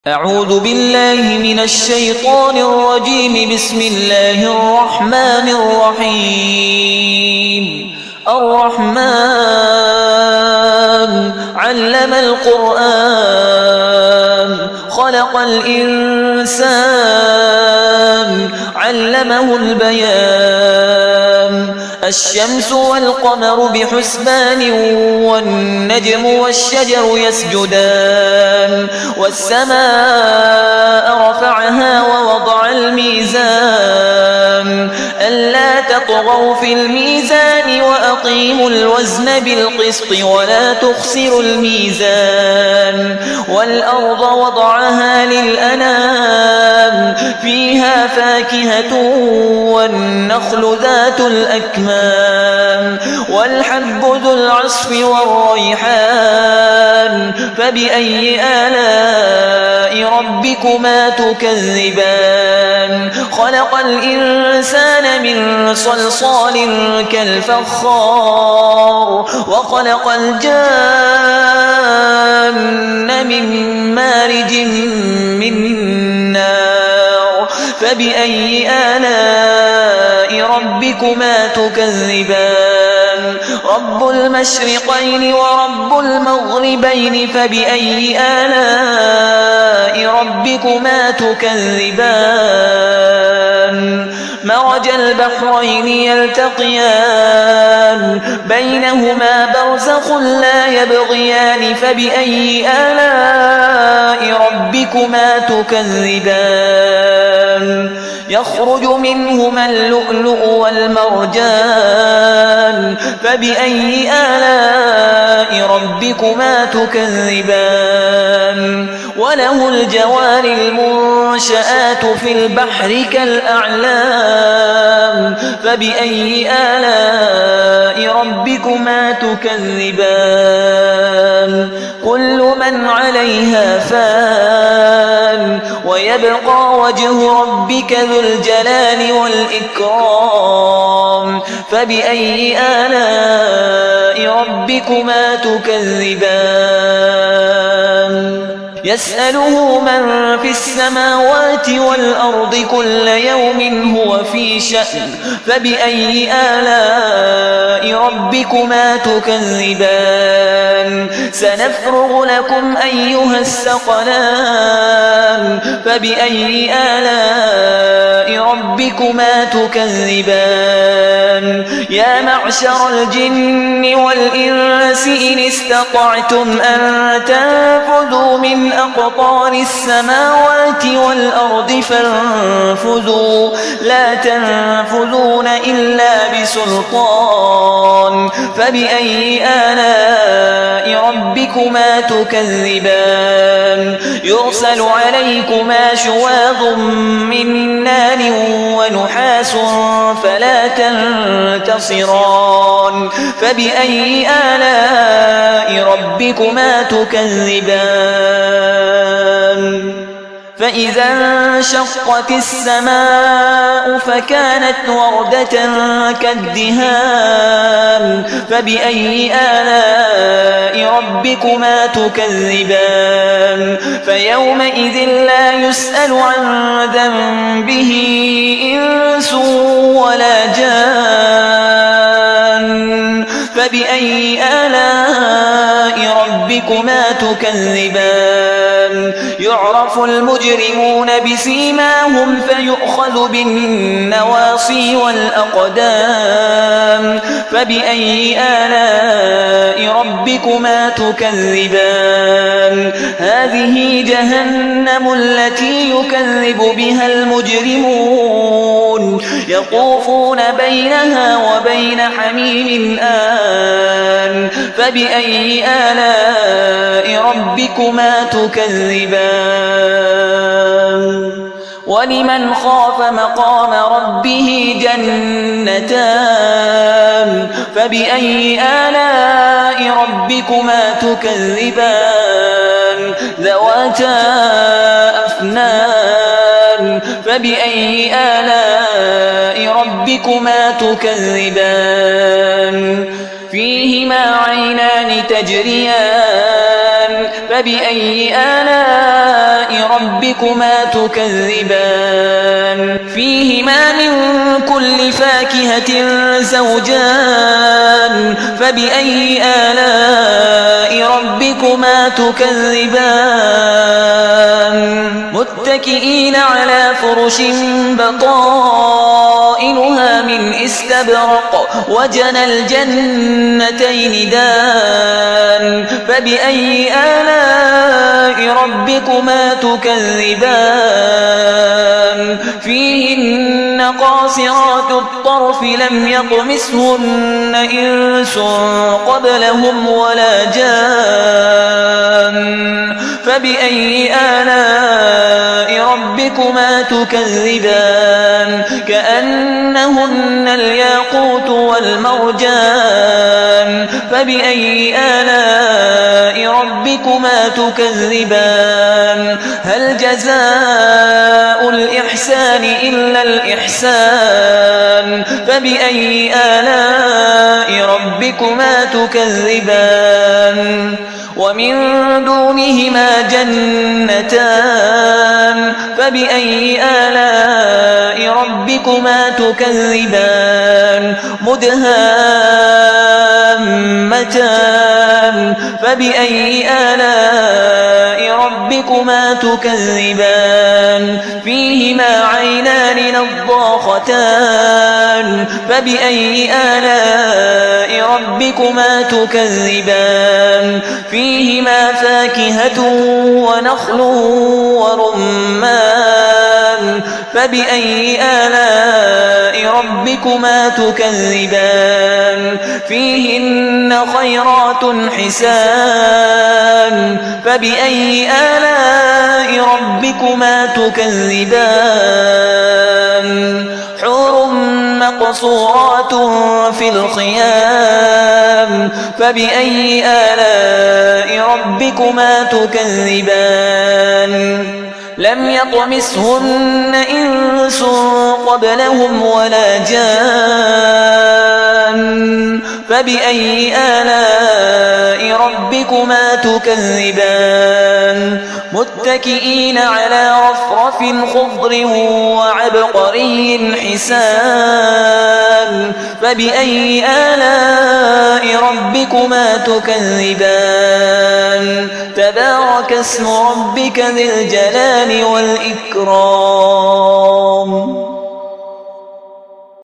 أعوذ بالله من الشيطان الرجيم. بسم الله الرحمن الرحيم. الرحمن علم القرآن خلق الإنسان علمه البيان. الشمس والقمر بحسبان والنجم والشجر يسجدان. والسماء رفعها ووضع الميزان ألا تطغوا في الميزان وأقيموا الوزن بالقسط ولا تخسروا الميزان. والأرض وضعها للأنام فيها فاكهة والنخل ذات الأكمام والحب ذو العصف والريحان. فبأي آلاء ربكما تكذبان؟ خلق الإنسان من صلصال كالفخار وخلق الجان من مارج من نار. فبأي آلاء ربكما تكذبان؟ رب المشرقين ورب المغربين. فبأي آلاء ربكما تكذبان؟ مرج البحرين يلتقيان بينهما برزخ لا يبغيان. فبأي آلاء ربكما تكذبان؟ يخرج منهما اللؤلؤ والمرجان. فبأي آلاء ربكما تكذبان؟ وله الجوار المنشآت في البحر كالأعلام. فبأي آلاء ربكما تكذبان؟ كل من عليها فان ويبقى وجه ربك ذو الجلال والإكرام. فبأي آلاء ربكما تكذبان؟ يسأله من في السماوات والأرض كل يوم هو في شأن. فبأي آلاء ربكما تكذبان؟ سنفرغ لكم أيها الثقلان. فبأي آلاء ربكما تكذبان؟ يا معشر الجن والإنس إن استطعتم أن تنفذوا من أقطار السماوات والأرض فانفذوا لا تنفذون إلا بسلطان. فبأي آلاء ربكما تكذبان؟ يرسل عليكما شواظ من نار ونحاس فلا تنتصران. فبأي آلاء ربكما تكذبان؟ فإذا انشقت السماء فكانت وردة كالدهان. فبأي آلاء ربكما تكذبان؟ فيومئذ لا يسأل عن ذنبه إنس ولا جان. فبأي آلاء ربكما تكذبان؟ يعرف المجرمون بسيماهم فيؤخذ بالنواصي والأقدام. فبأي آلاء ربكما تكذبان؟ هذه جهنم التي يكذب بها المجرمون يطوفون بينها وبين حميم آن. فبأي آلاء ربكما تكذبان؟ ولمن خاف مقام ربه جنتان. فبأي آلاء ربكما تكذبان؟ ذواتا أفنان. فبأي آلاء ربكما تكذبان؟ فيهما عينان تجريان. فبأي آلاء ربكما تكذبان فيهما من كل فاكهة زوجان فبأي آلاء ربكما تكذبان متكئين على فرش بطائنها من استبرق وجنى الجنتين دان فبأي آلاء ربكما تكذبان فيهن قاصرات الطرف لم يطمثهن إنس قبلهم ولا جان فبأي آلاء ربكما تكذبان كأنهن الياقوت والمرجان فبأي آلاء ربكما تكذبان هل جزاء الإحسان إلا الإحسان فبأي آلاء ربكما تكذبان ومن دونهما جنتان فبأي آلاء ربكما تكذبان مدهامتان فبأي آلاء ربكما تكذبان فيهما عينان نضاختان فبأي آلاء ربكما تكذبان فيهما فاكهة ونخل ورمان فبأي آلاء ربكما تكذبان فيهن خيرات حسان فبأي آلاء ربكما تكذبان حور مقصورات في الخيام فبأي آلاء ربكما تكذبان لم يطمثهن إنس قبلهم ولا جان فبأي آلاء ربكما تكذبان متكئين على رفرف خضر وعبقري حسان فبأي آلاء ربكما تكذبان تبارك اسم ربك ذي الجلال والإكرام